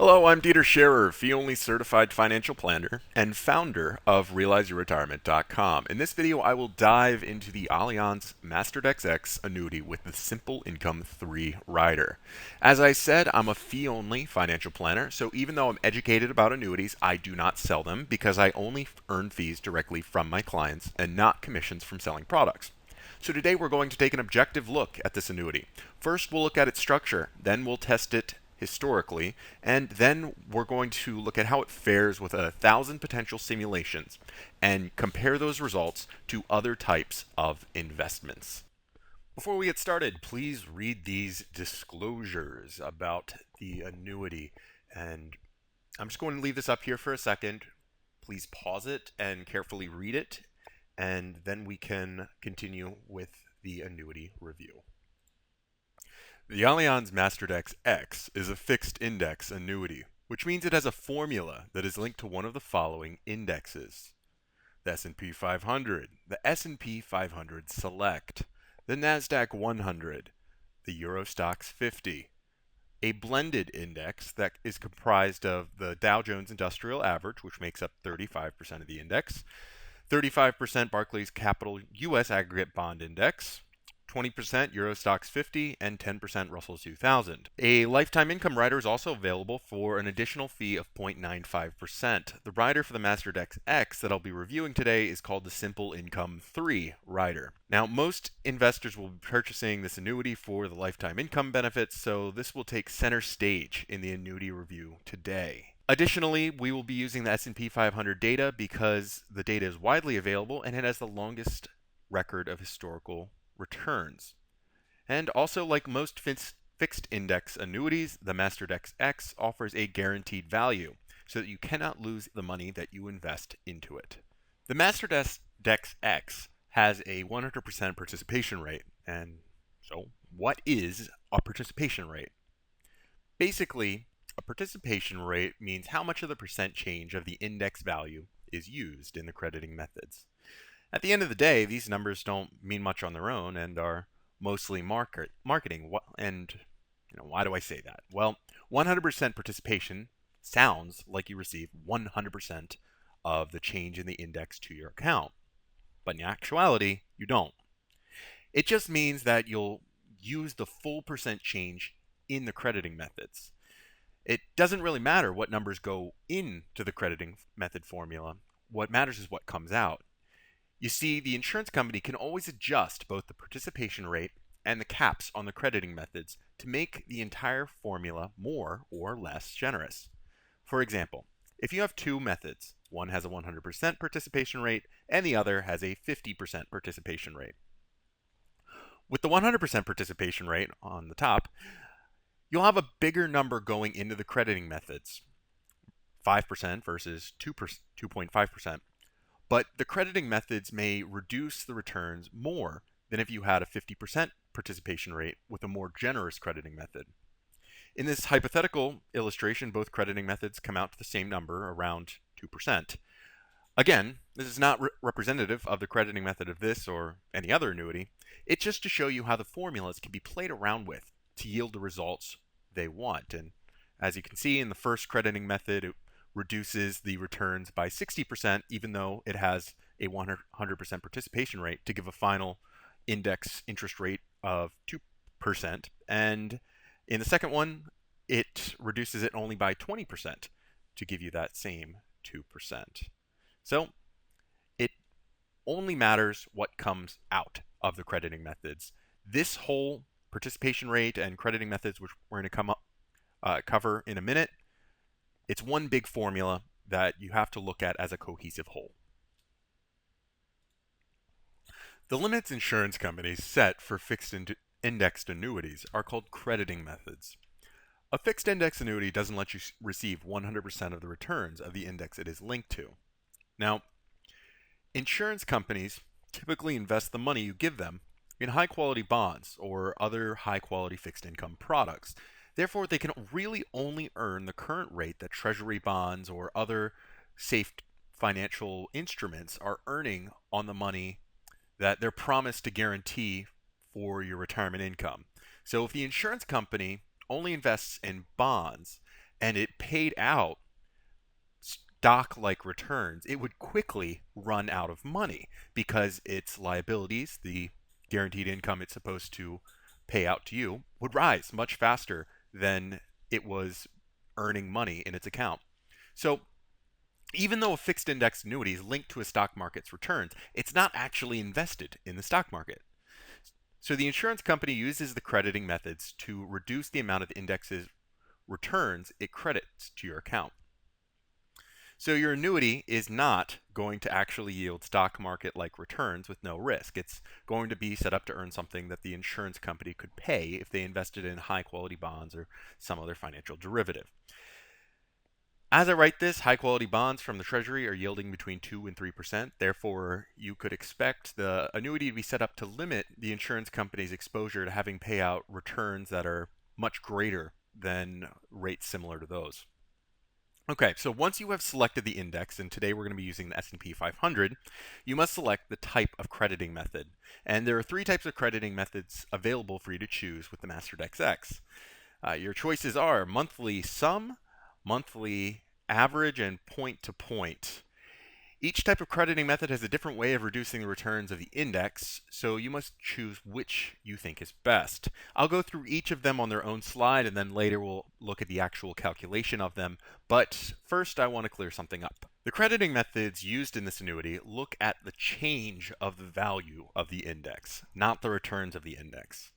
Hello, I'm Dieter Scherer, fee-only certified financial planner and founder of RealizeYourRetirement.com. In this video, I will dive into the Allianz MasterDex X annuity with the Simple Income 3 rider. As I said, I'm a fee-only financial planner, so even though I'm educated about annuities, I do not sell them because I only earn fees directly from my clients and not commissions from selling products. So today we're going to take an objective look at this annuity. First, we'll look at its structure, then we'll test it historically, and then we're going to look at how it fares with 1,000 potential simulations and compare those results to other types of investments. Before we get started, please read these disclosures about the annuity. And I'm just going to leave this up here for a second. Please pause it and carefully read it, and then we can continue with the annuity review. The Allianz MasterDex X is a fixed index annuity, which means it has a formula that is linked to one of the following indexes: the S&P 500, the S&P 500 Select, the NASDAQ 100, the Euro Stoxx 50, a blended index that is comprised of the Dow Jones Industrial Average, which makes up 35% of the index, 35% Barclays Capital US Aggregate Bond Index, 20% Euro Stoxx 50, and 10% Russell 2000. A lifetime income rider is also available for an additional fee of 0.95%. The rider for the MasterDex X that I'll be reviewing today is called the Simple Income 3 rider. Now, most investors will be purchasing this annuity for the lifetime income benefits, so this will take center stage in the annuity review today. Additionally, we will be using the S&P 500 data because the data is widely available and it has the longest record of historical returns. And also, like most fixed index annuities, the MasterDex X offers a guaranteed value so that you cannot lose the money that you invest into it. The MasterDex X has a 100% participation rate. And so, what is a participation rate? Basically, a participation rate means how much of the percent change of the index value is used in the crediting methods. At the end of the day, these numbers don't mean much on their own and are mostly marketing. And why do I say that? Well, 100% participation sounds like you receive 100% of the change in the index to your account. But in actuality, you don't. It just means that you'll use the full percent change in the crediting methods. It doesn't really matter what numbers go into the crediting method formula. What matters is what comes out. You see, the insurance company can always adjust both the participation rate and the caps on the crediting methods to make the entire formula more or less generous. For example, if you have two methods, one has a 100% participation rate and the other has a 50% participation rate. With the 100% participation rate on the top, you'll have a bigger number going into the crediting methods, 5% versus 2.5%. But the crediting methods may reduce the returns more than if you had a 50% participation rate with a more generous crediting method. In this hypothetical illustration, both crediting methods come out to the same number, around 2%. Again, this is not representative of the crediting method of this or any other annuity. It's just to show you how the formulas can be played around with to yield the results they want. And as you can see in the first crediting method, it reduces the returns by 60%, even though it has a 100% participation rate to give a final index interest rate of 2%. And in the second one, it reduces it only by 20% to give you that same 2%. So it only matters what comes out of the crediting methods. This whole participation rate and crediting methods, which we're going to cover in a minute, it's one big formula that you have to look at as a cohesive whole. The limits insurance companies set for fixed indexed annuities are called crediting methods. A fixed index annuity doesn't let you receive 100% of the returns of the index it is linked to. Now, insurance companies typically invest the money you give them in high-quality bonds or other high-quality fixed income products. Therefore, they can really only earn the current rate that treasury bonds or other safe financial instruments are earning on the money that they're promised to guarantee for your retirement income. So if the insurance company only invests in bonds, and it paid out stock-like returns, it would quickly run out of money because its liabilities, the guaranteed income it's supposed to pay out to you, would rise much faster than it was earning money in its account. So even though a fixed index annuity is linked to a stock market's returns, it's not actually invested in the stock market. So the insurance company uses the crediting methods to reduce the amount of the index's returns it credits to your account. So your annuity is not going to actually yield stock market-like returns with no risk. It's going to be set up to earn something that the insurance company could pay if they invested in high-quality bonds or some other financial derivative. As I write this, high-quality bonds from the Treasury are yielding between 2 and 3%. Therefore, you could expect the annuity to be set up to limit the insurance company's exposure to having payout returns that are much greater than rates similar to those. Okay, so once you have selected the index, and today we're going to be using the S&P 500, you must select the type of crediting method. And there are 3 types of crediting methods available for you to choose with the MasterDex X. Your choices are monthly sum, monthly average, and point-to-point. Each type of crediting method has a different way of reducing the returns of the index, so you must choose which you think is best. I'll go through each of them on their own slide, and then later we'll look at the actual calculation of them. But first, I want to clear something up. The crediting methods used in this annuity look at the change of the value of the index, not the returns of the index.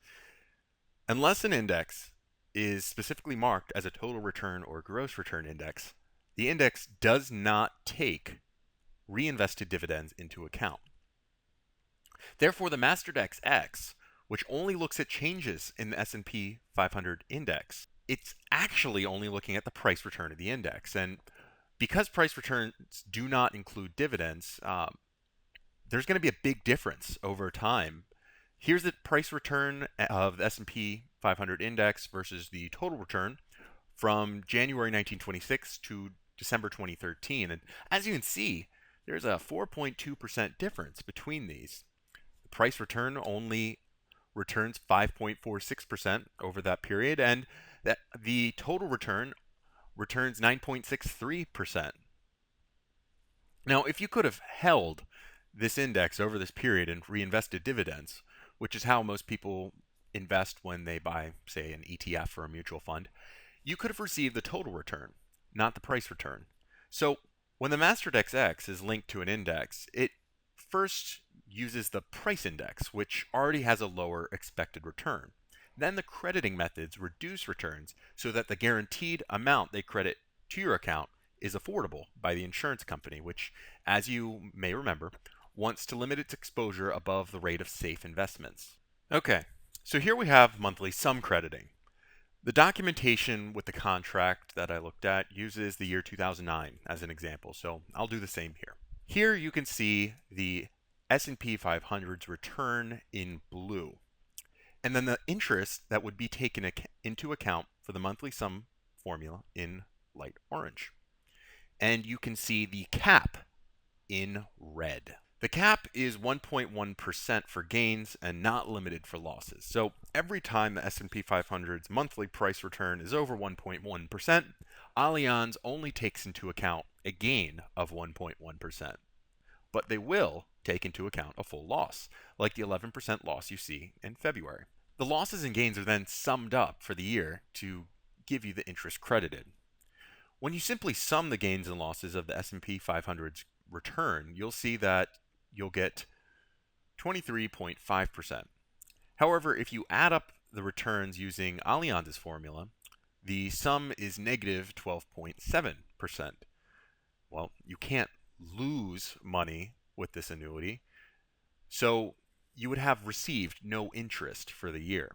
Unless an index is specifically marked as a total return or gross return index, the index does not take reinvested dividends into account. Therefore, the MasterDex X, which only looks at changes in the S&P 500 index, it's actually only looking at the price return of the index. And because price returns do not include dividends, there's going to be a big difference over time. Here's the price return of the S&P 500 index versus the total return from January 1926 to December 2013. And as you can see, there's a 4.2% difference between these. The price return only returns 5.46% over that period, and the total return returns 9.63%. Now, if you could have held this index over this period and reinvested dividends, which is how most people invest when they buy, say, an ETF or a mutual fund, you could have received the total return, not the price return. So when the MasterDex X is linked to an index, it first uses the price index, which already has a lower expected return. Then the crediting methods reduce returns so that the guaranteed amount they credit to your account is affordable by the insurance company, which, as you may remember, wants to limit its exposure above the rate of safe investments. Okay, so here we have monthly sum crediting. The documentation with the contract that I looked at uses the year 2009 as an example, so I'll do the same here. Here you can see the S&P 500's return in blue, and then the interest that would be taken into account for the monthly sum formula in light orange. And you can see the cap in red. The cap is 1.1% for gains and not limited for losses. So every time the S&P 500's monthly price return is over 1.1%, Allianz only takes into account a gain of 1.1%. But they will take into account a full loss, like the 11% loss you see in February. The losses and gains are then summed up for the year to give you the interest credited. When you simply sum the gains and losses of the S&P 500's return, you'll see that you'll get 23.5%. However, if you add up the returns using Allianz's formula, the sum is negative 12.7%. Well, you can't lose money with this annuity, so you would have received no interest for the year.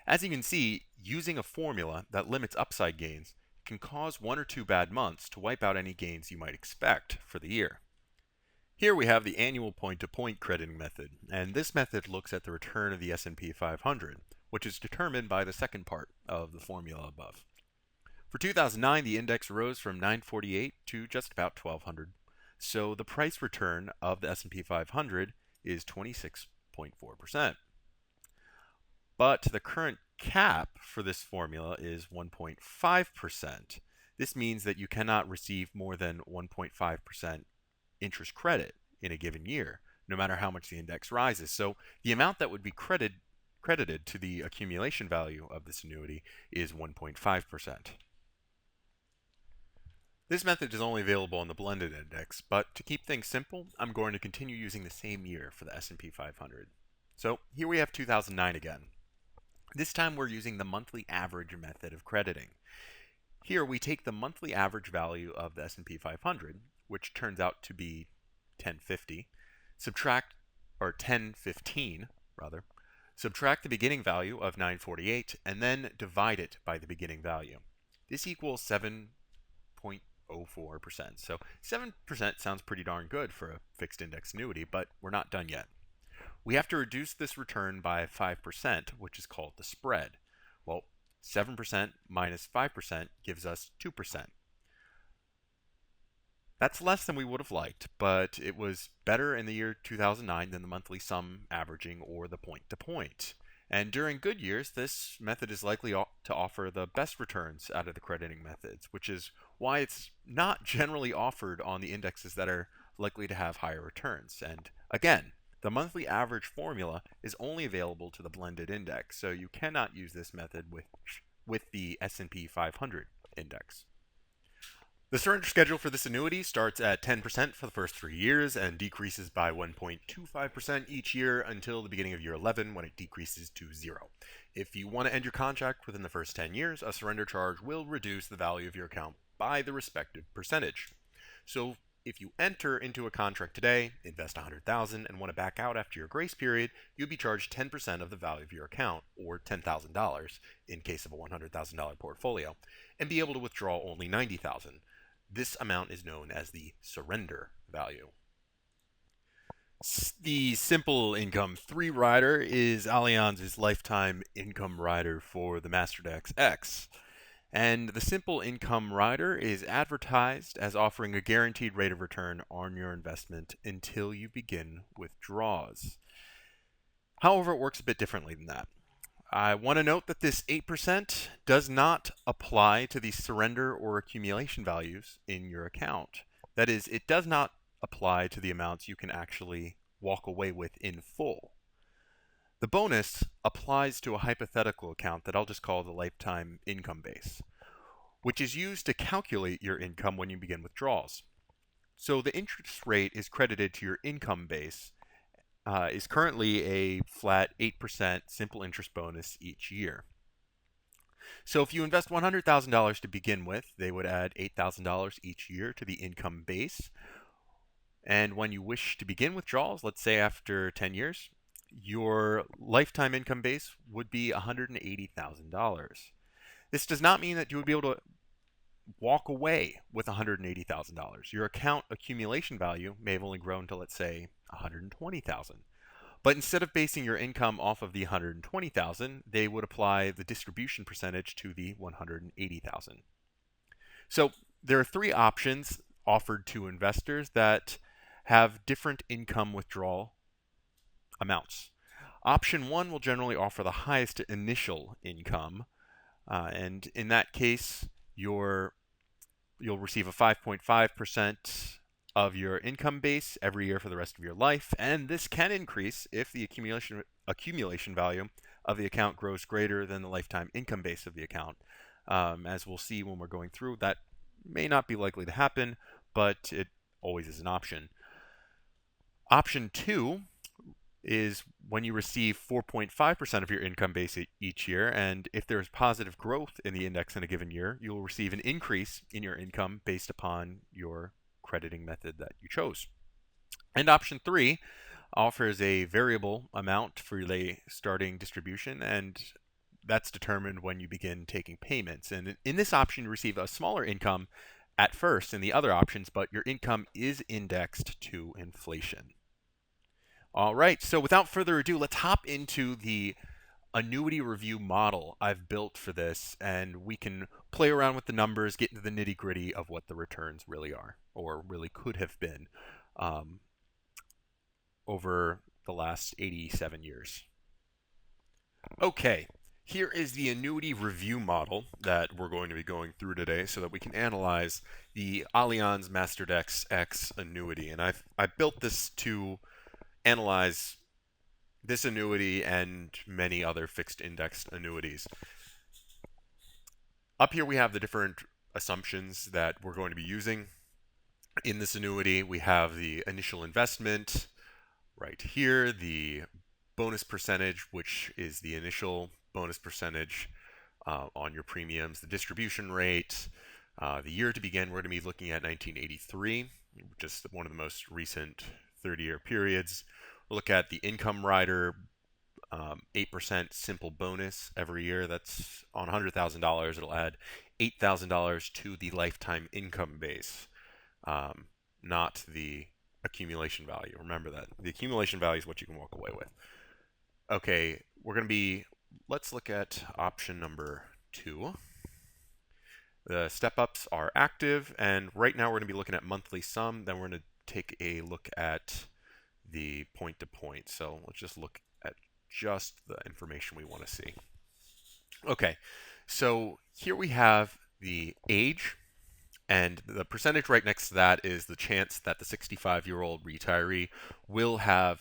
As you can see, using a formula that limits upside gains can cause 1 or 2 bad months to wipe out any gains you might expect for the year. Here we have the annual point-to-point crediting method, and this method looks at the return of the S&P 500, which is determined by the second part of the formula above. For 2009, the index rose from 948 to just about 1200, so the price return of the S&P 500 is 26.4%. but the current cap for this formula is 1.5%. This means that you cannot receive more than 1.5% interest credit in a given year, no matter how much the index rises. So the amount that would be credited to the accumulation value of this annuity is 1.5%. This method is only available on the blended index, but to keep things simple, I'm going to continue using the same year for the S&P 500. So here we have 2009 again. This time we're using the monthly average method of crediting. Here we take the monthly average value of the S&P 500, which turns out to be 1015 rather, subtract the beginning value of 948, and then divide it by the beginning value. This equals 7.04%. So 7% sounds pretty darn good for a fixed index annuity, but we're not done yet. We have to reduce this return by 5%, which is called the spread. Well, 7% minus 5% gives us 2%. That's less than we would have liked, but it was better in the year 2009 than the monthly sum averaging or the point-to-point. And during good years, this method is likely to offer the best returns out of the crediting methods, which is why it's not generally offered on the indexes that are likely to have higher returns. And again, the monthly average formula is only available to the blended index, so you cannot use this method with the S&P 500 index. The surrender schedule for this annuity starts at 10% for the first 3 years and decreases by 1.25% each year until the beginning of year 11 when it decreases to 0. If you want to end your contract within the first 10 years, a surrender charge will reduce the value of your account by the respective percentage. So if you enter into a contract today, invest $100,000 and want to back out after your grace period, you'll be charged 10% of the value of your account, or $10,000 in case of a $100,000 portfolio, and be able to withdraw only $90,000. This amount is known as the surrender value. The Simple Income 3 rider is Allianz's lifetime income rider for the MasterDex X. And the Simple Income rider is advertised as offering a guaranteed rate of return on your investment until you begin withdrawals. However, it works a bit differently than that. I want to note that this 8% does not apply to the surrender or accumulation values in your account. That is, it does not apply to the amounts you can actually walk away with in full. The bonus applies to a hypothetical account that I'll just call the lifetime income base, which is used to calculate your income when you begin withdrawals. So the interest rate is credited to your income base, is currently a flat 8% simple interest bonus each year. So if you invest $100,000 to begin with, they would add $8,000 each year to the income base. And when you wish to begin withdrawals, let's say after 10 years, your lifetime income base would be $180,000. This does not mean that you would be able to walk away with $180,000. Your account accumulation value may have only grown to, let's say, $120,000. But instead of basing your income off of the $120,000, they would apply the distribution percentage to the $180,000. So there are 3 options offered to investors that have different income withdrawal amounts. Option 1 will generally offer the highest initial income, and in that case, you'll receive a 5.5% of your income base every year for the rest of your life, and this can increase if the accumulation value of the account grows greater than the lifetime income base of the account. As we'll see when we're going through, that may not be likely to happen, but it always is an option. Option 2 is when you receive 4.5% of your income base each year, and if there's positive growth in the index in a given year, you'll receive an increase in your income based upon your crediting method that you chose. And option 3 offers a variable amount for the starting distribution, and that's determined when you begin taking payments. And in this option, you receive a smaller income at first in the other options, but your income is indexed to inflation. All right, so without further ado, let's hop into the annuity review model I've built for this, and we can play around with the numbers, get into the nitty-gritty of what the returns really are, or really could have been over the last 87 years. Okay, here is the annuity review model that we're going to be going through today so that we can analyze the Allianz MasterDex X annuity. And I built this to analyze this annuity and many other fixed indexed annuities. Up here we have the different assumptions that we're going to be using. In this annuity, we have the initial investment right here, the bonus percentage, which is the initial bonus percentage on your premiums, the distribution rate, the year to begin. We're going to be looking at 1983, just one of the most recent 30-year periods. We'll look at the income rider, 8% simple bonus every year. That's on $100,000. It'll add $8,000 to the lifetime income base, not the accumulation value. Remember that. The accumulation value is what you can walk away with. Okay, let's look at option number 2. The step-ups are active, and right now we're going to be looking at monthly sum. Then we're going to take a look at the point-to-point. So let's just look at just the information we want to see. Okay, so here we have the age, and the percentage right next to that is the chance that the 65-year-old retiree will have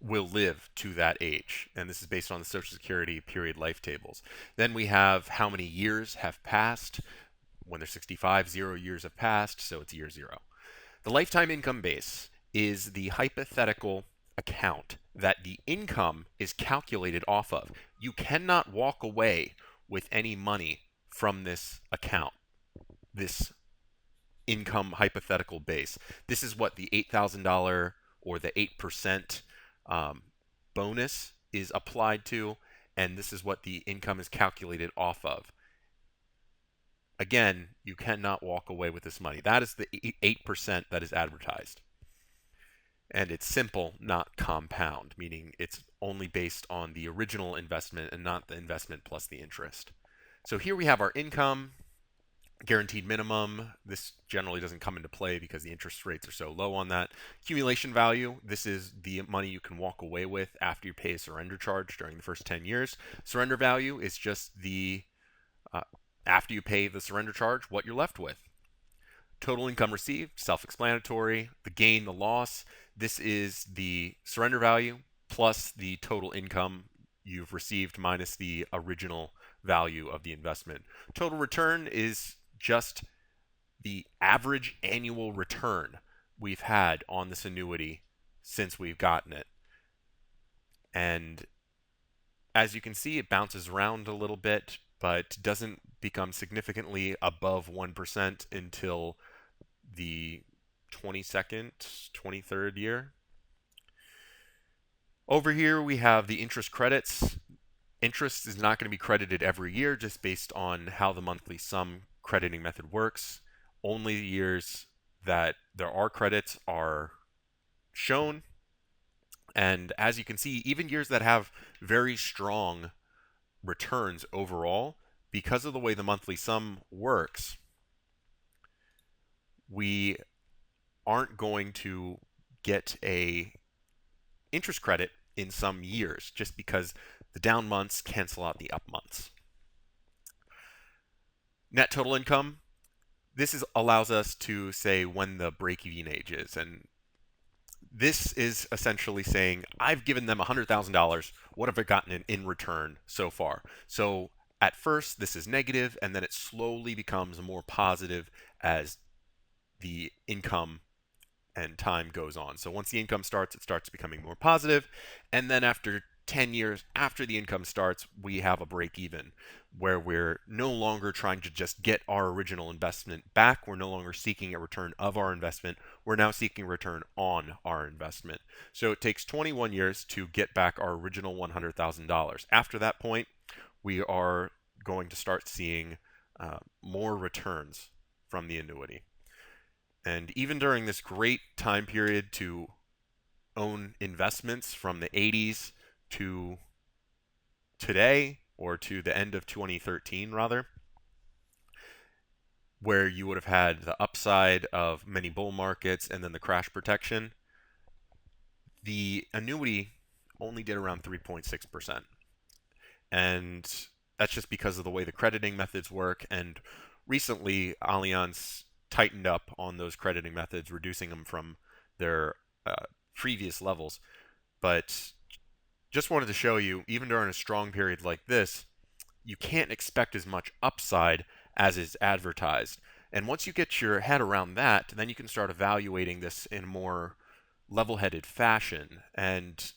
will live to that age. And this is based on the Social Security period life tables. Then we have how many years have passed. When they're 65, 0 years have passed, so it's year 0. The lifetime income base is the hypothetical account that the income is calculated off of. You cannot walk away with any money from this account, this income hypothetical base. This is what the $8,000 or the 8% bonus is applied to, and this is what the income is calculated off of. Again, you cannot walk away with this money. That is the 8% that is advertised. And it's simple, not compound, meaning it's only based on the original investment and not the investment plus the interest. So here we have our income, guaranteed minimum. This generally doesn't come into play because the interest rates are so low on that. Accumulation value, this is the money you can walk away with after you pay a surrender charge during the first 10 years. Surrender value is just the after you pay the surrender charge, what you're left with. Total income received, self-explanatory. The gain, the loss, this is the surrender value plus the total income you've received minus the original value of the investment. Total return is just the average annual return we've had on this annuity since we've gotten it. And as you can see, it bounces around a little bit, but doesn't become significantly above 1% until the 22nd, 23rd year. Over here we have the interest credits. Interest is not going to be credited every year just based on how the monthly sum crediting method works. Only the years that there are credits are shown. And as you can see, even years that have very strong returns overall, because of the way the monthly sum works, we aren't going to get a interest credit in some years just because the down months cancel out the up months. Net total income, this allows us to say when the break-even age is, and this is essentially saying I've given them $100,000. What have I gotten in return so far? So at first this is negative, and then it slowly becomes more positive as the income and time goes on. So once the income starts, it starts becoming more positive, and then after 10 years after the income starts, we have a break even where we're no longer trying to just get our original investment back. We're no longer seeking a return of our investment. We're now seeking a return on our investment. So it takes 21 years to get back our original $100,000. After that point, we are going to start seeing more returns from the annuity. And even during this great time period to own investments from the 80s to today, or to the end of 2013 rather, where you would have had the upside of many bull markets and then the crash protection, the annuity only did around 3.6%. And that's just because of the way the crediting methods work. And recently, Allianz tightened up on those crediting methods, reducing them from their previous levels. But just wanted to show you, even during a strong period like this, you can't expect as much upside as is advertised. And once you get your head around that, then you can start evaluating this in a more level-headed fashion. And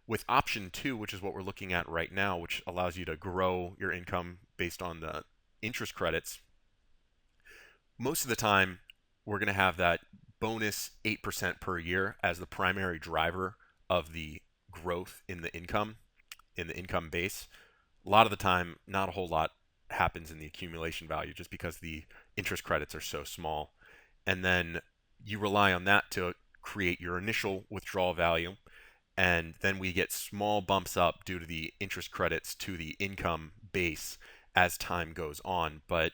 with option 2, which is what we're looking at right now, which allows you to grow your income based on the interest credits, most of the time we're going to have that bonus 8% per year as the primary driver of the growth in the income base. A lot of the time, not a whole lot happens in the accumulation value just because the interest credits are so small. And then you rely on that to create your initial withdrawal value. And then we get small bumps up due to the interest credits to the income base as time goes on. But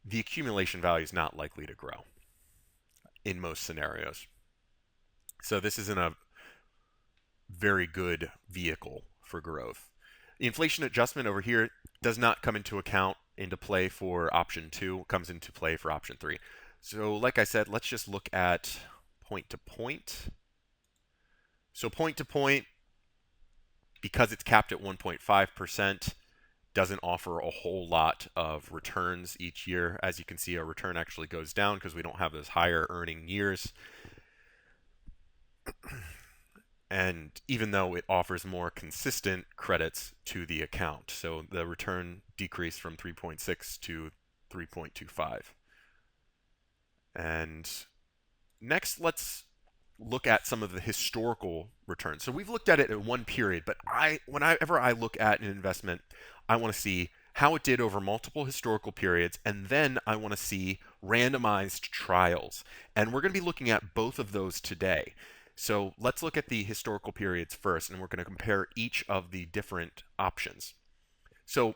the accumulation value is not likely to grow in most scenarios. So this isn't a very good vehicle for growth. The inflation adjustment over here does not come into play for option 2, comes into play for option 3. So like I said, let's just look at point to point. So point to point, because it's capped at 1.5%, doesn't offer a whole lot of returns each year. As you can see, our return actually goes down because we don't have those higher earning years. And even though it offers more consistent credits to the account, so the return decreased from 3.6 to 3.25. And next, let's look at some of the historical returns. So we've looked at it in one period, but whenever I look at an investment, I want to see how it did over multiple historical periods, and then I want to see randomized trials. And we're going to be looking at both of those today. So let's look at the historical periods first, and we're going to compare each of the different options. So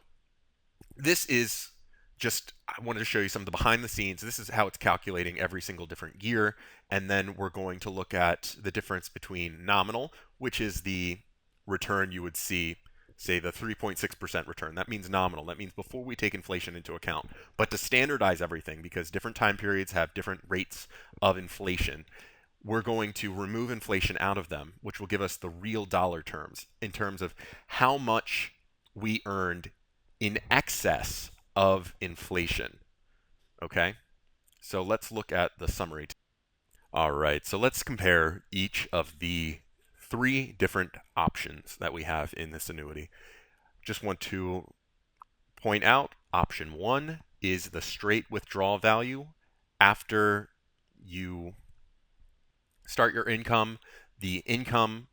this is just, I wanted to show you some of the behind the scenes. This is how it's calculating every single different year. And then we're going to look at the difference between nominal, which is the return you would see, say the 3.6% return. That means nominal. That means before we take inflation into account. But to standardize everything, because different time periods have different rates of inflation, we're going to remove inflation out of them, which will give us the real dollar terms in terms of how much we earned in excess of inflation. Okay, so let's look at the summary. All right, so let's compare each of the 3 different options that we have in this annuity. Just want to point out, option 1 is the straight withdrawal value after you start your income. The income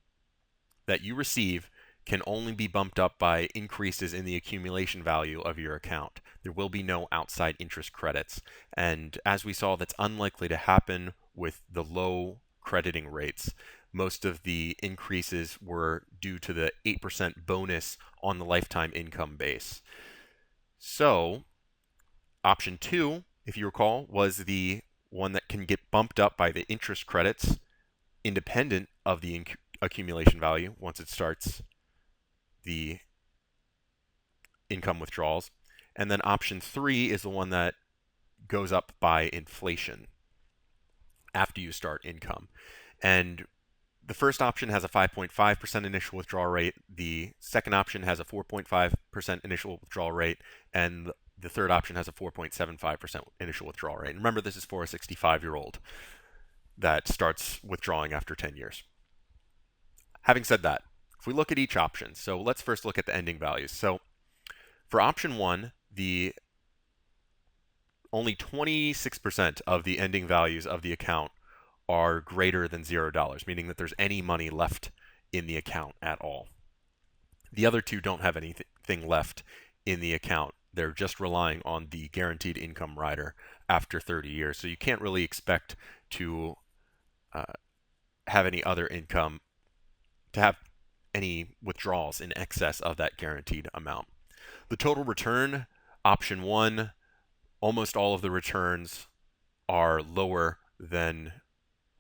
that you receive can only be bumped up by increases in the accumulation value of your account. There will be no outside interest credits. And as we saw, that's unlikely to happen with the low crediting rates. Most of the increases were due to the 8% bonus on the lifetime income base. So option 2, if you recall, was the one that can get bumped up by the interest credits independent of the accumulation value once it starts the income withdrawals. And then option 3 is the one that goes up by inflation after you start income. And the first option has a 5.5% initial withdrawal rate. The second option has a 4.5% initial withdrawal rate. And the third option has a 4.75% initial withdrawal rate. And remember, this is for a 65-year-old that starts withdrawing after 10 years. Having said that, if we look at each option, so let's first look at the ending values. So for option 1, the only 26% of the ending values of the account are greater than $0, meaning that there's any money left in the account at all. The other 2 don't have anything left in the account. They're just relying on the guaranteed income rider after 30 years. So you can't really expect to have any other income, to have any withdrawals in excess of that guaranteed amount. The total return, option 1, almost all of the returns are lower than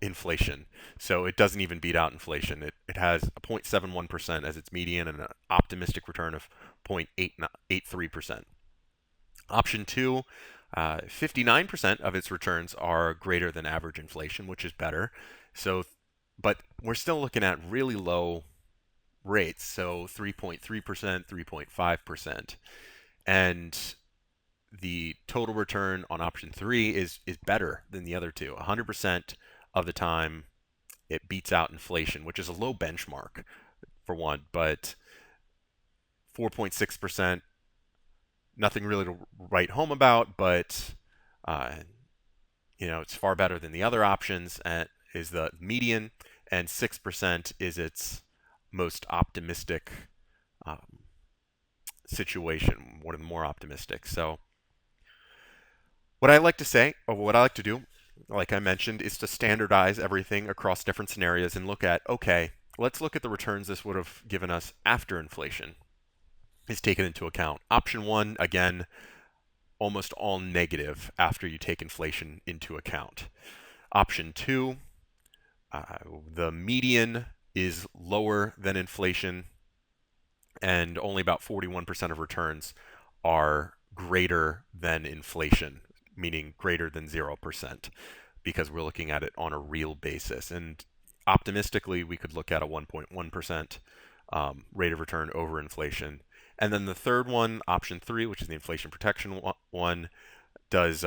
inflation. So it doesn't even beat out inflation. It has a 0.71% as its median and an optimistic return of 0.83%. Option 2, 59% of its returns are greater than average inflation, which is better. So, but we're still looking at really low rates, so 3.3%, 3.5%. And the total return on option 3 is better than the other two. 100% of the time it beats out inflation, which is a low benchmark for one, but 4.6%, nothing really to write home about, but uh, it's far better than the other options, and is the median, and 6% is its most optimistic um, situation, one of the more optimistic. So what I like to say, or what I like to do, like I mentioned, is to standardize everything across different scenarios and look at, okay, let's look at the returns this would have given us after inflation is taken into account. Option 1, again, almost all negative after you take inflation into account. Option 2, the median is lower than inflation, and only about 41% of returns are greater than inflation, meaning greater than 0%, because we're looking at it on a real basis. And optimistically, we could look at a 1.1% rate of return over inflation. And then the third one, option 3, which is the inflation protection one, does,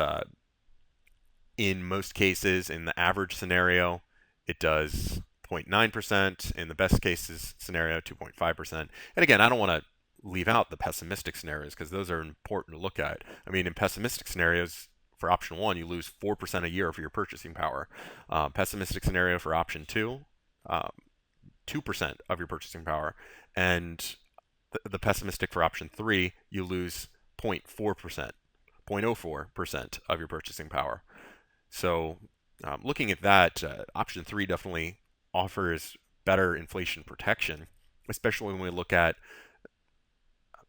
in most cases, in the average scenario, it does 0.9%. In the best cases scenario, 2.5%. And again, I don't want to leave out the pessimistic scenarios because those are important to look at. I mean, in pessimistic scenarios, for option 1, you lose 4% a year for your purchasing power. Pessimistic scenario for option 2, 2% of your purchasing power. And the pessimistic for option 3, you lose 0.4%, 0.04% of your purchasing power. So looking at that, option 3 definitely offers better inflation protection, especially when we look at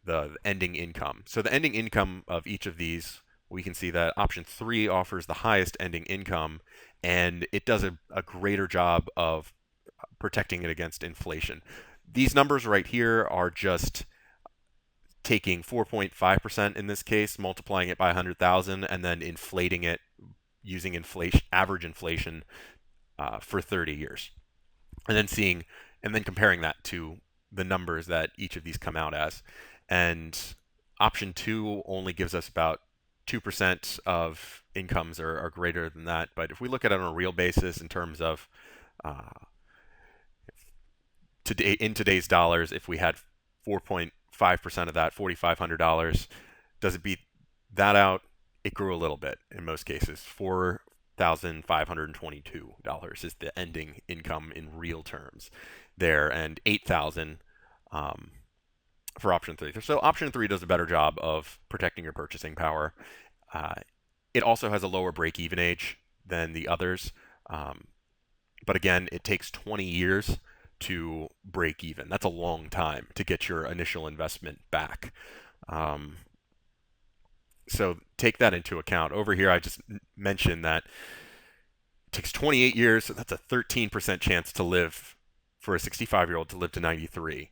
the ending income. So the ending income of each of these, we can see that option 3 offers the highest ending income, and it does a greater job of protecting it against inflation. These numbers right here are just taking 4.5% in this case, multiplying it by 100,000, and then inflating it using average inflation for 30 years, and then comparing that to the numbers that each of these come out as. And option 2 only gives us about 2% of incomes are greater than that. But if we look at it on a real basis in terms of today, in today's dollars, if we had 4.5% of that, $4,500, does it beat that out? It grew a little bit in most cases. $4,522 is the ending income in real terms there, and $8,000 for option 3. So option 3 does a better job of protecting your purchasing power. It also has a lower break-even age than the others, but again, it takes 20 years to break even. That's a long time to get your initial investment back. So take that into account. Over here, I just mentioned that it takes 28 years. So that's a 13% chance to live for a 65-year-old to live to 93,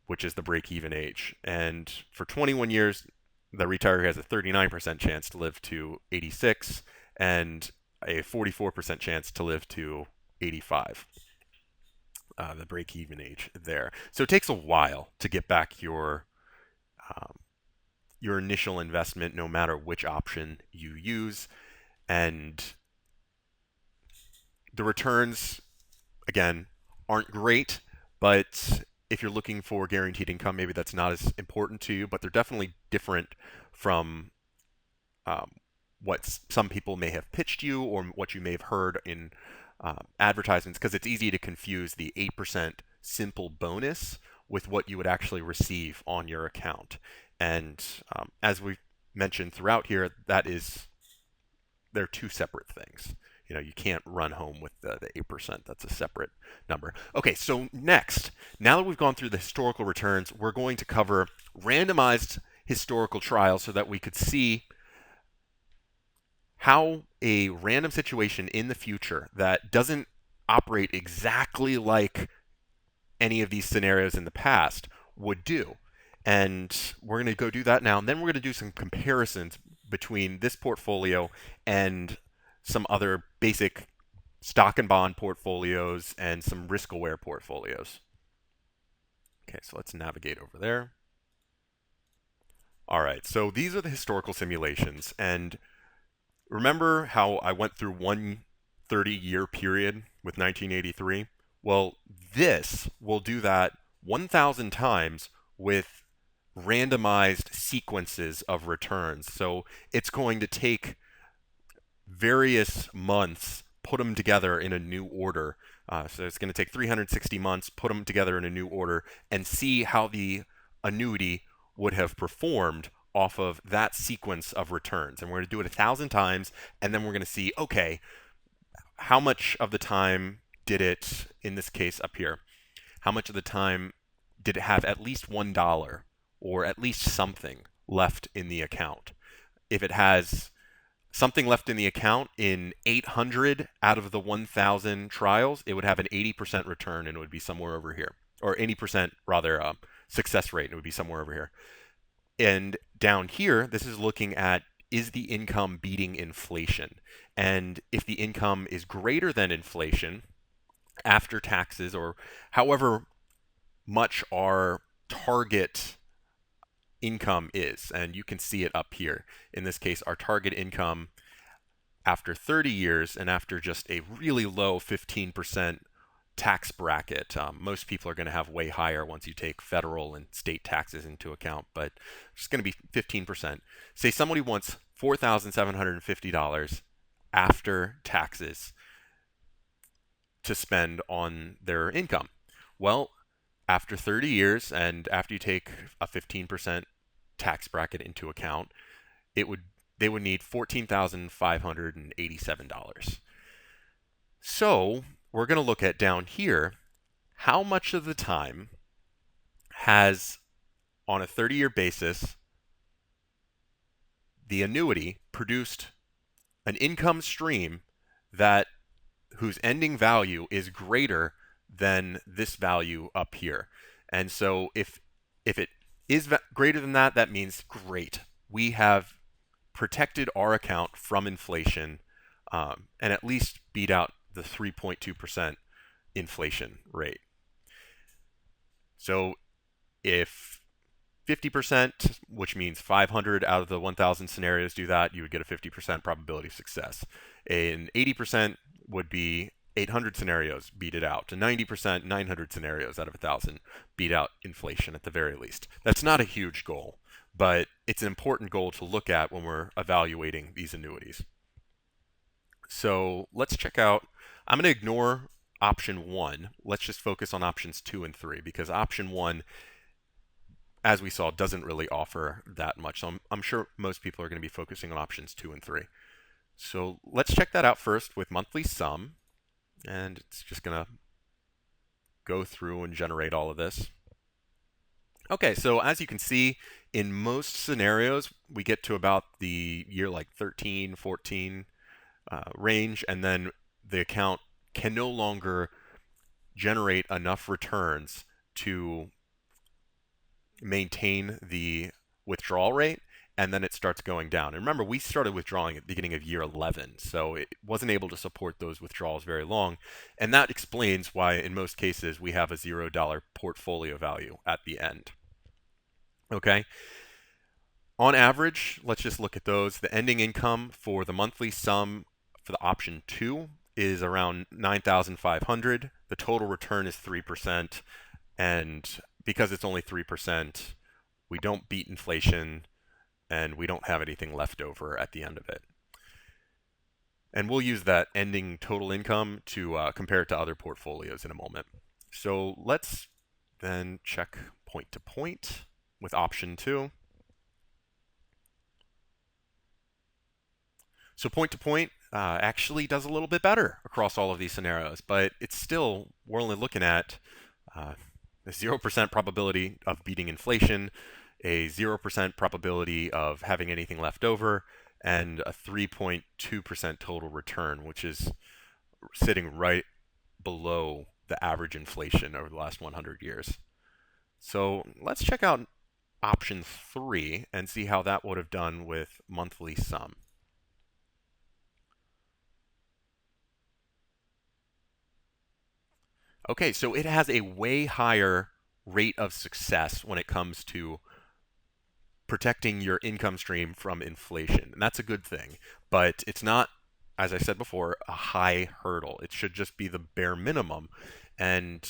which is the break-even age. And for 21 years, the retiree has a 39% chance to live to 86 and a 44% chance to live to 85. The break-even age there. So it takes a while to get back your initial investment, no matter which option you use. And the returns, again, aren't great, but if you're looking for guaranteed income, maybe that's not as important to you, but they're definitely different from what some people may have pitched you or what you may have heard in advertisements, because it's easy to confuse the 8% simple bonus with what you would actually receive on your account. And as we've mentioned throughout here, they're two separate things. You can't run home with the 8%. That's a separate number. Okay, so next, now that we've gone through the historical returns, we're going to cover randomized historical trials so that we could see how a random situation in the future that doesn't operate exactly like any of these scenarios in the past would do. And we're going to go do that now. And then we're going to do some comparisons between this portfolio and some other basic stock and bond portfolios and some risk aware portfolios. Okay, so let's navigate over there. All right, so these are the historical simulations. And remember how I went through one 30-year period with 1983? Well, this will do that 1,000 times with randomized sequences of returns. So it's going to take various months, put them together in a new order. So it's going to take 360 months, put them together in a new order, and see how the annuity would have performed off of that sequence of returns. And we're going to do it 1,000 times, and then we're going to see, okay, how much of the time did it, in this case up here, how much of the time did it have at least $1 or at least something left in the account? If it has something left in the account in 800 out of the 1,000 trials, it would have an 80% return, and it would be somewhere over here. Or 80% rather success rate, and it would be somewhere over here. And down here, this is looking at, is the income beating inflation? And if the income is greater than inflation after taxes, or however much our target income is, and you can see it up here. In this case, our target income after 30 years and after just a really low 15% tax bracket. Most people are going to have way higher once you take federal and state taxes into account, but it's going to be 15%. Say somebody wants $4,750 after taxes to spend on their income. Well, after 30 years and after you take a 15% tax bracket into account, they would need $14,587. So we're going to look at down here, how much of the time has, on a 30-year basis, the annuity produced an income stream that whose ending value is greater than this value up here. And so if it is greater than that, that means great. We have protected our account from inflation and at least beat out the 3.2% inflation rate. So if 50%, which means 500 out of the 1,000 scenarios do that, you would get a 50% probability of success. And 80% would be 800 scenarios, beat it out. To 90%, 900 scenarios out of 1,000 beat out inflation at the very least. That's not a huge goal, but it's an important goal to look at when we're evaluating these annuities. So let's check out, I'm going to ignore option 1. Let's just focus on options 2 and 3, because option 1, as we saw, doesn't really offer that much. So I'm sure most people are going to be focusing on options 2 and 3. So let's check that out first with monthly sum. And it's just going to go through and generate all of this. Okay, so as you can see, in most scenarios, we get to about the year like 13, 14 range, and then the account can no longer generate enough returns to maintain the withdrawal rate, and then it starts going down. And remember, we started withdrawing at the beginning of year 11, so it wasn't able to support those withdrawals very long. And that explains why, in most cases, we have a $0 portfolio value at the end. Okay? On average, let's just look at those. The ending income for the monthly sum for the option 2 is around $9,500. The total return is 3%. And because it's only 3%, we don't beat inflation, and we don't have anything left over at the end of it. And we'll use that ending total income to compare it to other portfolios in a moment. So let's then check point to point with option 2. So point to point actually does a little bit better across all of these scenarios, but it's still, we're only looking at a 0% probability of beating inflation, a 0% probability of having anything left over, and a 3.2% total return, which is sitting right below the average inflation over the last 100 years. So let's check out option 3 and see how that would have done with monthly sum. Okay, so it has a way higher rate of success when it comes to protecting your income stream from inflation. And that's a good thing, but it's not, as I said before, a high hurdle. It should just be the bare minimum. And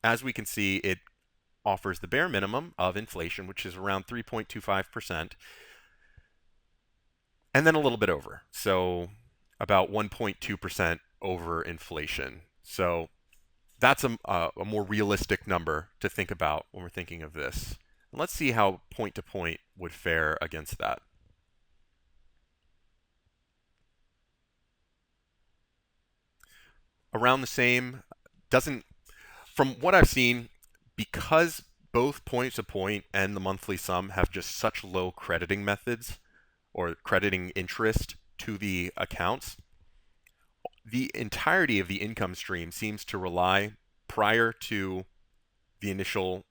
as we can see, it offers the bare minimum of inflation, which is around 3.25%, and then a little bit over. So about 1.2% over inflation. So that's a more realistic number to think about when we're thinking of this. And let's see how point to point would fare against that. Around the same, doesn't, from what I've seen, because both point to point and the monthly sum have just such low crediting methods or crediting interest to the accounts, the entirety of the income stream seems to rely prior to the initial,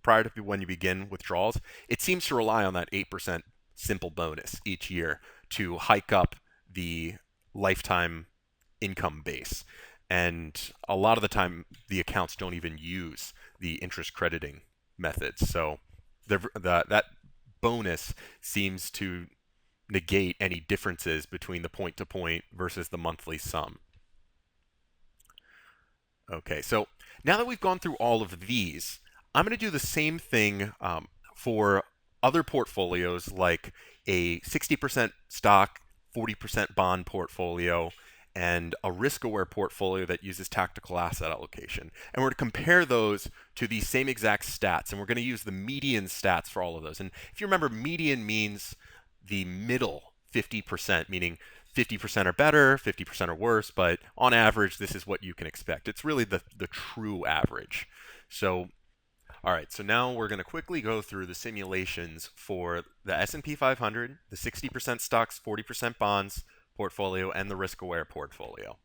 prior to when you begin withdrawals, it seems to rely on that 8% simple bonus each year to hike up the lifetime income base. And a lot of the time, the accounts don't even use the interest crediting methods. So that bonus seems to negate any differences between the point to point versus the monthly sum. Okay, so now that we've gone through all of these, I'm going to do the same thing for other portfolios like a 60% stock, 40% bond portfolio, and a risk-aware portfolio that uses tactical asset allocation. And we're going to compare those to these same exact stats, and we're going to use the median stats for all of those. And if you remember, median means the middle 50%, meaning 50% are better, 50% are worse, but on average, this is what you can expect. It's really the true average. So, all right, so now we're going to quickly go through the simulations for the S&P 500, the 60% stocks, 40% bonds portfolio, and the risk-aware portfolio.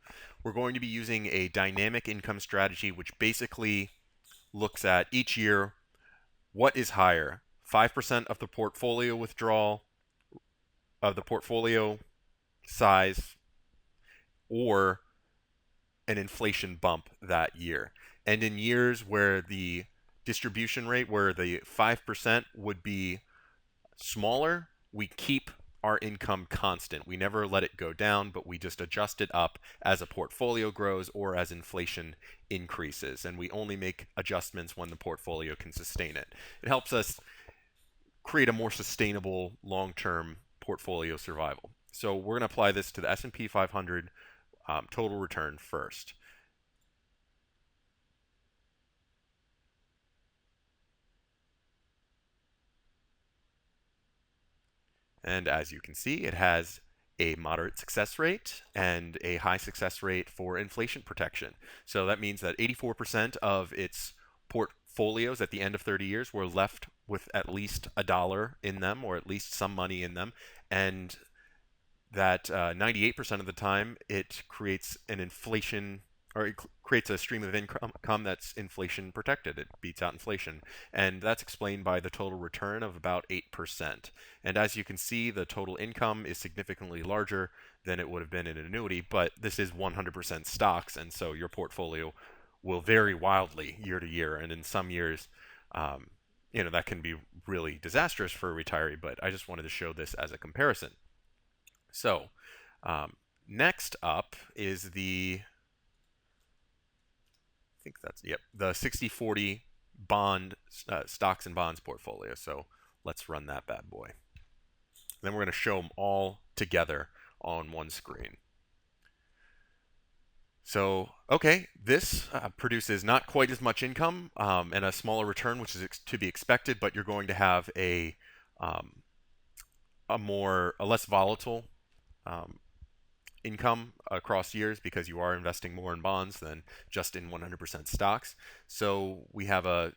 We're going to be using a dynamic income strategy, which basically looks at each year what is higher, 5% of the portfolio withdrawal, of the portfolio size, or an inflation bump that year. And in years where the distribution rate, where the 5% would be smaller, we keep our income constant. We never let it go down, but we just adjust it up as a portfolio grows or as inflation increases. And we only make adjustments when the portfolio can sustain it. It helps us create a more sustainable long-term portfolio survival. So we're going to apply this to the S&P 500 total return first. And as you can see, it has a moderate success rate and a high success rate for inflation protection. So that means that 84% of its portfolios at the end of 30 years were left with at least $1 in them, or at least some money in them, and that 98% of the time it creates an inflation, or it creates a stream of income that's inflation protected. It beats out inflation. And that's explained by the total return of about 8%. And as you can see, the total income is significantly larger than it would have been in an annuity, but this is 100% stocks, and so your portfolio will vary wildly year to year. And in some years, that can be really disastrous for a retiree, but I just wanted to show this as a comparison. So next up is the, I think that's, yep, the 60/40 bond stocks and bonds portfolio. So let's run that bad boy. Then we're going to show them all together on one screen. So, okay, this produces not quite as much income and a smaller return, which is to be expected, but you're going to have a less volatile income across years because you are investing more in bonds than just in 100% stocks. So we have a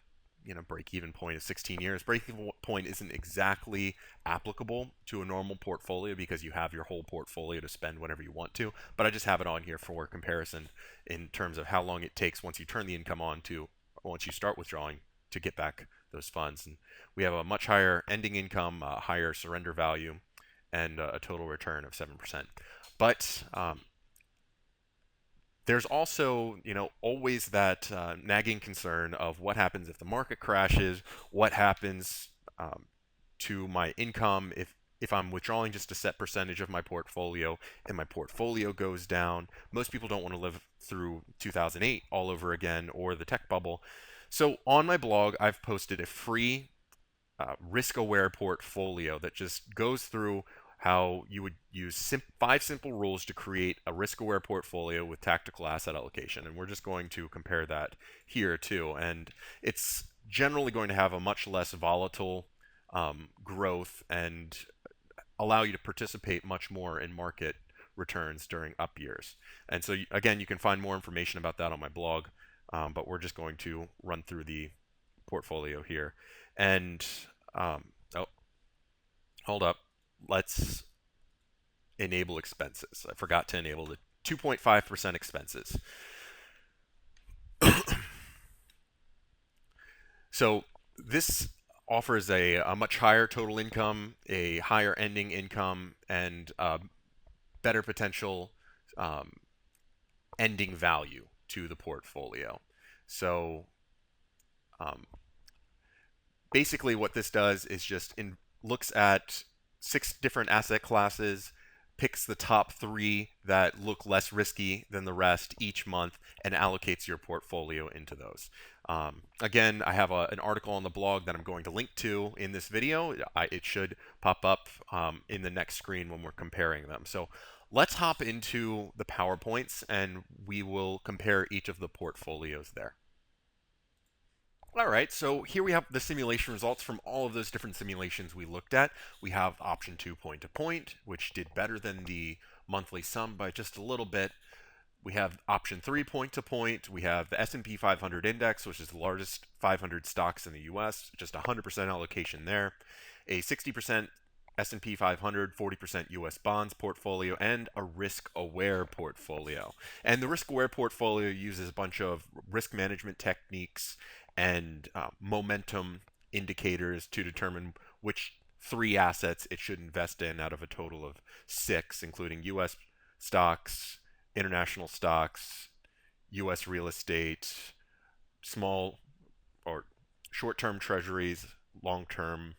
break-even point is 16 years. Break-even point isn't exactly applicable to a normal portfolio because you have your whole portfolio to spend whenever you want to. But I just have it on here for comparison in terms of how long it takes once you turn the income on to once you start withdrawing to get back those funds. And we have a much higher ending income, a higher surrender value, and a total return of 7%. But there's also, always that nagging concern of what happens if the market crashes, what happens to my income if I'm withdrawing just a set percentage of my portfolio and my portfolio goes down. Most people don't want to live through 2008 all over again or the tech bubble. So on my blog, I've posted a free risk-aware portfolio that just goes through how you would use 5 simple rules to create a risk-aware portfolio with tactical asset allocation. And we're just going to compare that here too. And it's generally going to have a much less volatile growth and allow you to participate much more in market returns during up years. And so again, you can find more information about that on my blog, but we're just going to run through the portfolio here. And oh, hold up. Let's enable expenses. I forgot to enable the 2.5% expenses. So this offers a much higher total income, a higher ending income, and better potential ending value to the portfolio. So basically what this does is just looks at 6 different asset classes, picks the top 3 that look less risky than the rest each month, and allocates your portfolio into those. Again, I have an article on the blog that I'm going to link to in this video. It should pop up in the next screen when we're comparing them. So let's hop into the PowerPoints and we will compare each of the portfolios there. All right, so here we have the simulation results from all of those different simulations we looked at. We have option 2 point-to-point, which did better than the monthly sum by just a little bit. We have option 3 point-to-point. We have the S&P 500 index, which is the largest 500 stocks in the US, just 100% allocation there. A 60% S&P 500, 40% US bonds portfolio, and a risk-aware portfolio. And the risk-aware portfolio uses a bunch of risk management techniques and momentum indicators to determine which 3 assets it should invest in out of a total of 6, including US stocks, international stocks, US real estate, small or short-term treasuries, long-term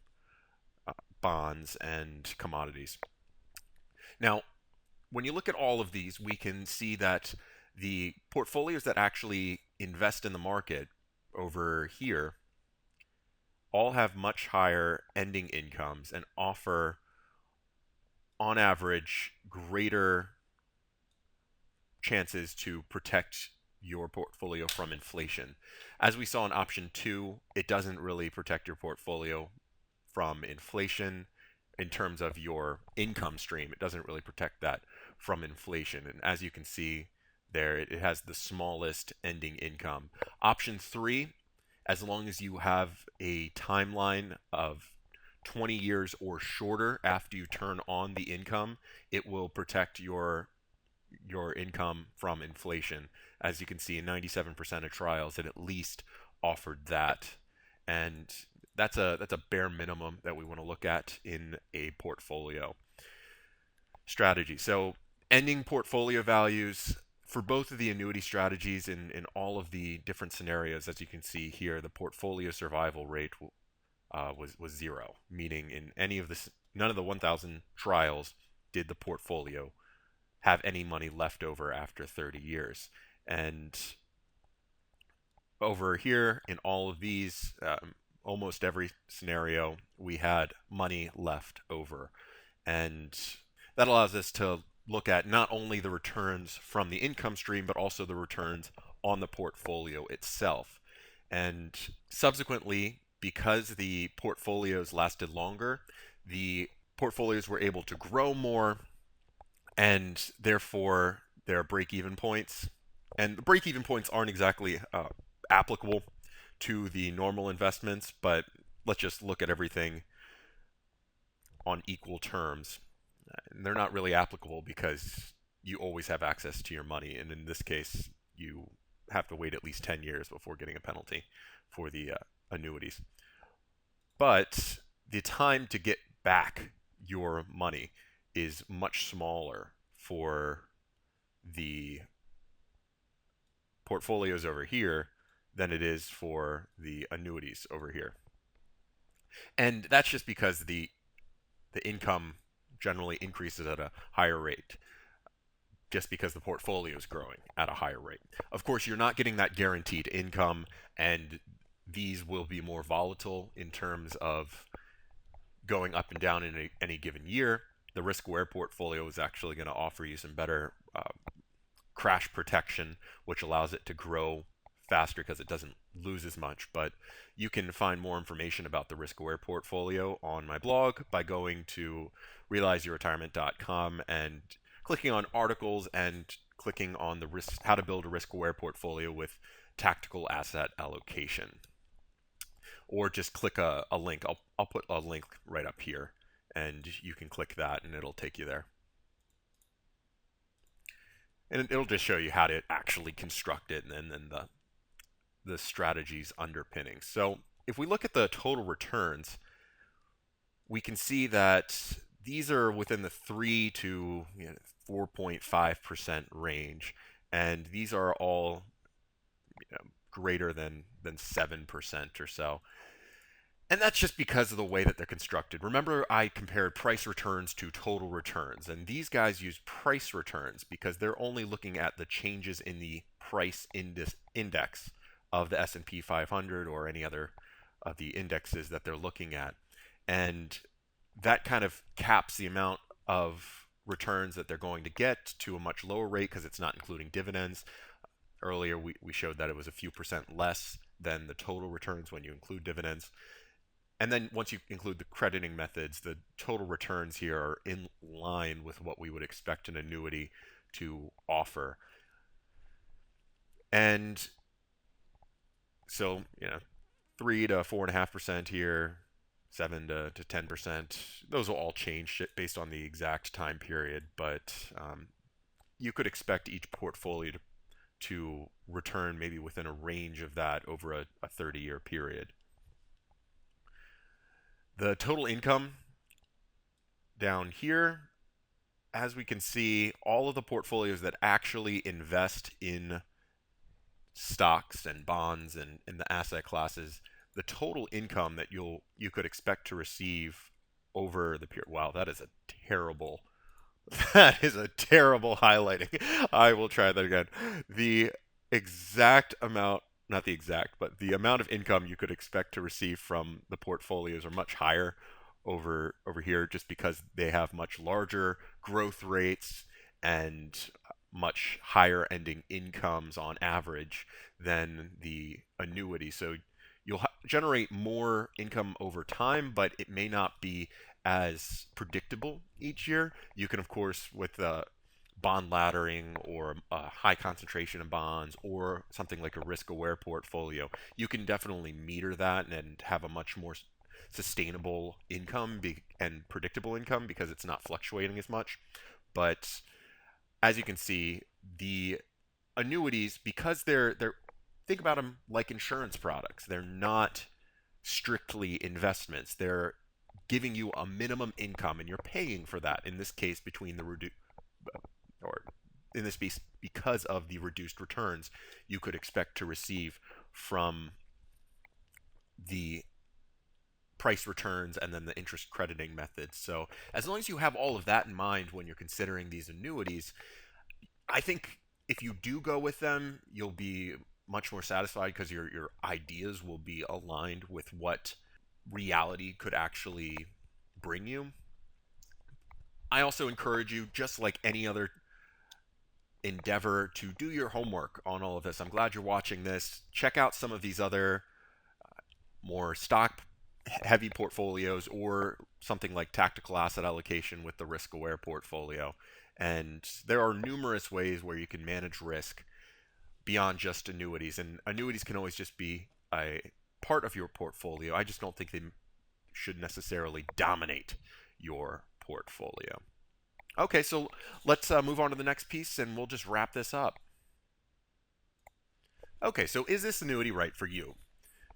bonds, and commodities. Now, when you look at all of these, we can see that the portfolios that actually invest in the market over here all have much higher ending incomes and offer, on average, greater chances to protect your portfolio from inflation. As we saw in option 2, it doesn't really protect your portfolio from inflation in terms of your income stream. It doesn't really protect that from inflation. And as you can see there, it has the smallest ending income. Option 3, as long as you have a timeline of 20 years or shorter after you turn on the income, it will protect your income from inflation. As you can see, in 97% of trials, it at least offered that. And that's a bare minimum that we want to look at in a portfolio strategy. So ending portfolio values for both of the annuity strategies in all of the different scenarios, as you can see here, the portfolio survival rate was 0, meaning in none of the 1,000 trials did the portfolio have any money left over after 30 years. And over here in all of these, almost every scenario, we had money left over. And that allows us to look at not only the returns from the income stream, but also the returns on the portfolio itself. And subsequently, because the portfolios lasted longer, the portfolios were able to grow more, and therefore their break-even points. And the break-even points aren't exactly applicable to the normal investments, but let's just look at everything on equal terms. And they're not really applicable because you always have access to your money, and in this case, you have to wait at least 10 years before getting a penalty for the annuities. But the time to get back your money is much smaller for the portfolios over here than it is for the annuities over here. And that's just because the income generally increases at a higher rate, just because the portfolio is growing at a higher rate. Of course, you're not getting that guaranteed income, and these will be more volatile in terms of going up and down in any given year. The risk-aware portfolio is actually going to offer you some better crash protection, which allows it to grow faster because it doesn't lose as much. But you can find more information about the risk-aware portfolio on my blog by going to realizeyourretirement.com and clicking on articles and clicking on the how to build a risk-aware portfolio with tactical asset allocation. Or just click a link. I'll put a link right up here, and you can click that and it'll take you there. And it'll just show you how to actually construct it and then the strategies underpinning. So if we look at the total returns, we can see that these are within the 3 to 4.5% range, and these are all greater than 7% or so. And that's just because of the way that they're constructed. Remember, I compared price returns to total returns, and these guys use price returns because they're only looking at the changes in the price index of the S&P 500 or any other of the indexes that they're looking at. And that kind of caps the amount of returns that they're going to get to a much lower rate because it's not including dividends. Earlier, we showed that it was a few percent less than the total returns when you include dividends. And then once you include the crediting methods, the total returns here are in line with what we would expect an annuity to offer. And so, 3 to 4.5% here, 7 to 10%. Those will all change based on the exact time period, but you could expect each portfolio to return maybe within a range of that over a 30-year period. The total income down here, as we can see, all of the portfolios that actually invest in stocks and bonds and in the asset classes, the total income that you could expect to receive over the period. Wow, that is a terrible highlighting. I will try that again. The exact amount, not the exact, but the amount of income you could expect to receive from the portfolios are much higher over here, just because they have much larger growth rates and much higher ending incomes on average than the annuity. So you'll generate more income over time, but it may not be as predictable each year. You can, of course, with bond laddering or a high concentration of bonds or something like a risk-aware portfolio, you can definitely meter that and have a much more sustainable income and predictable income because it's not fluctuating as much. But as you can see, the annuities, because they're think about them like insurance products. They're not strictly investments. They're giving you a minimum income, and you're paying for that. In this case, because of the reduced returns you could expect to receive from the price returns and then the interest crediting methods. So as long as you have all of that in mind when you're considering these annuities, I think if you do go with them, you'll be much more satisfied because your ideas will be aligned with what reality could actually bring you. I also encourage you, just like any other endeavor, to do your homework on all of this. I'm glad you're watching this. Check out some of these other more stock heavy portfolios or something like tactical asset allocation with the risk-aware portfolio. And there are numerous ways where you can manage risk beyond just annuities. And annuities can always just be a part of your portfolio. I just don't think they should necessarily dominate your portfolio. Okay, so let's move on to the next piece and we'll just wrap this up. Okay, so is this annuity right for you?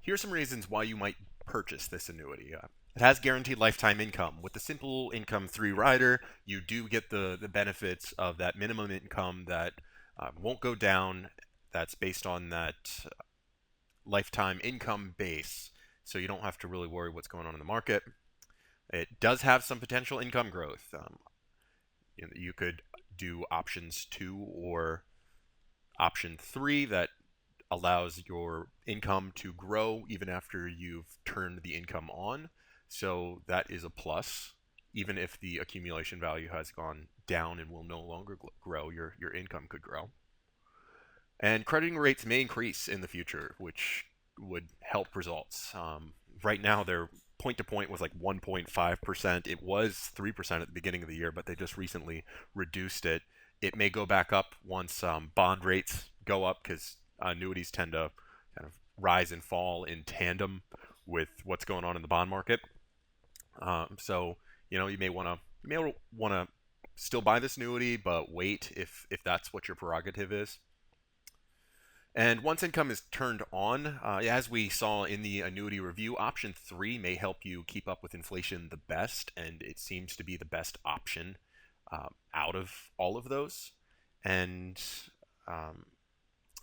Here's some reasons why you might purchase this annuity. It has guaranteed lifetime income. With the simple income 3 rider, you do get the benefits of that minimum income that won't go down. That's based on that lifetime income base, so you don't have to really worry what's going on in the market. It does have some potential income growth. You could do options 2 or option 3 that allows your income to grow even after you've turned the income on. So that is a plus. Even if the accumulation value has gone down and will no longer grow, your income could grow. And crediting rates may increase in the future, which would help results. Right now, their point to point was like 1.5%. It was 3% at the beginning of the year, but they just recently reduced it. It may go back up once bond rates go up, because annuities tend to kind of rise and fall in tandem with what's going on in the bond market. So you may want to still buy this annuity, but wait if that's what your prerogative is. And once income is turned on, as we saw in the annuity review, option 3 may help you keep up with inflation the best, and it seems to be the best option out of all of those. And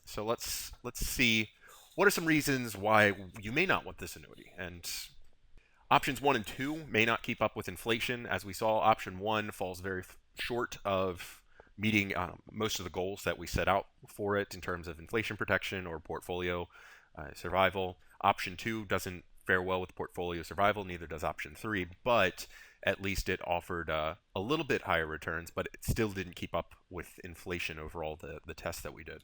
so let's see what are some reasons why you may not want this annuity. And options 1 and 2 may not keep up with inflation. As we saw, option 1 falls very short of meeting most of the goals that we set out for it in terms of inflation protection or portfolio survival. Option 2 doesn't fare well with portfolio survival, neither does option 3, but at least it offered a little bit higher returns, but it still didn't keep up with inflation overall, the test that we did.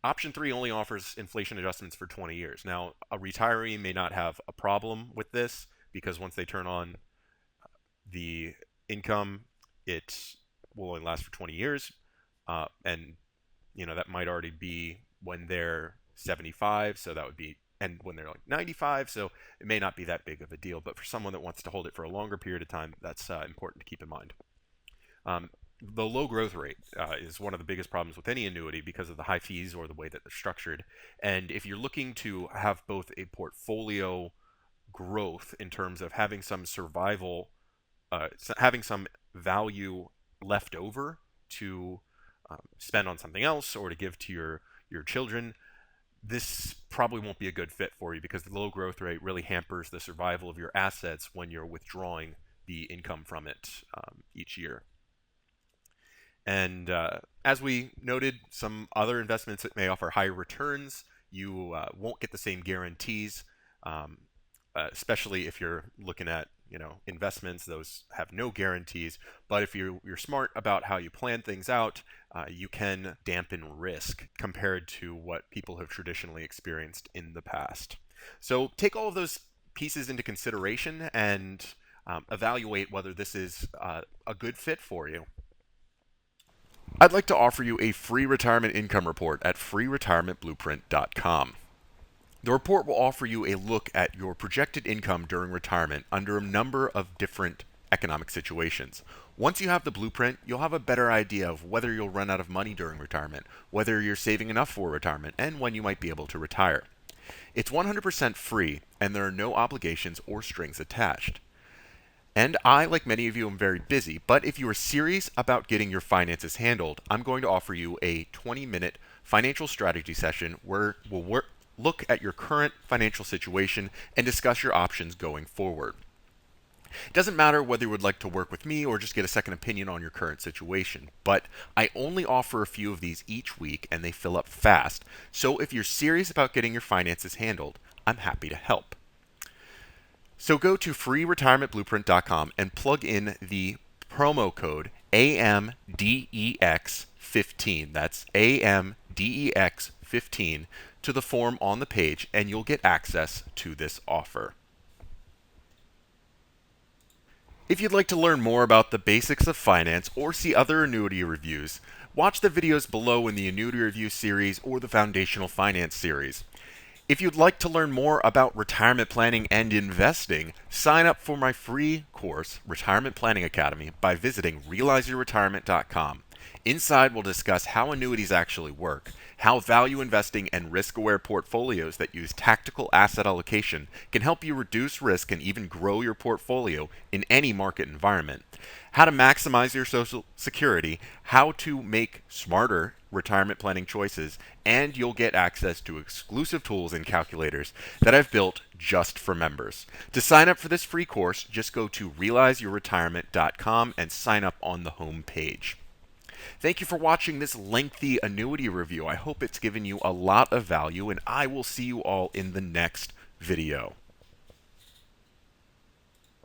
Option 3 only offers inflation adjustments for 20 years. Now, a retiree may not have a problem with this, because once they turn on the income, it will only last for 20 years. And that might already be when they're 75, so that would be, and when they're like 95, so it may not be that big of a deal. But for someone that wants to hold it for a longer period of time, that's important to keep in mind. The low growth rate is one of the biggest problems with any annuity because of the high fees or the way that they're structured. And if you're looking to have both a portfolio growth in terms of having some survival, having some value left over to spend on something else or to give to your children, this probably won't be a good fit for you, because the low growth rate really hampers the survival of your assets when you're withdrawing the income from it each year. And as we noted, some other investments that may offer higher returns, you won't get the same guarantees, especially if you're looking at investments. Those have no guarantees. But if you're smart about how you plan things out, you can dampen risk compared to what people have traditionally experienced in the past. So take all of those pieces into consideration and evaluate whether this is a good fit for you. I'd like to offer you a free retirement income report at freeretirementblueprint.com. The report will offer you a look at your projected income during retirement under a number of different economic situations. Once you have the blueprint, you'll have a better idea of whether you'll run out of money during retirement, whether you're saving enough for retirement, and when you might be able to retire. It's 100% free, and there are no obligations or strings attached. And I, like many of you, am very busy, but if you are serious about getting your finances handled, I'm going to offer you a 20-minute financial strategy session where we'll look at your current financial situation and discuss your options going forward. It doesn't matter whether you would like to work with me or just get a second opinion on your current situation, but I only offer a few of these each week and they fill up fast. So if you're serious about getting your finances handled, I'm happy to help. So go to freeretirementblueprint.com and plug in the promo code AMDEX15. That's AMDEX15 to the form on the page, and you'll get access to this offer. If you'd like to learn more about the basics of finance or see other annuity reviews, Watch the videos below in the Annuity Review series or the Foundational Finance series. If you'd like to learn more about retirement planning and investing, sign up for my free course, Retirement Planning Academy, by visiting realizeyourretirement.com. Inside, we'll discuss how annuities actually work, how value investing and risk-aware portfolios that use tactical asset allocation can help you reduce risk and even grow your portfolio in any market environment, how to maximize your Social Security, how to make smarter retirement planning choices, and you'll get access to exclusive tools and calculators that I've built just for members. To sign up for this free course, just go to realizeyourretirement.com and sign up on the home page. Thank you for watching this lengthy annuity review. I hope it's given you a lot of value, and I will see you all in the next video.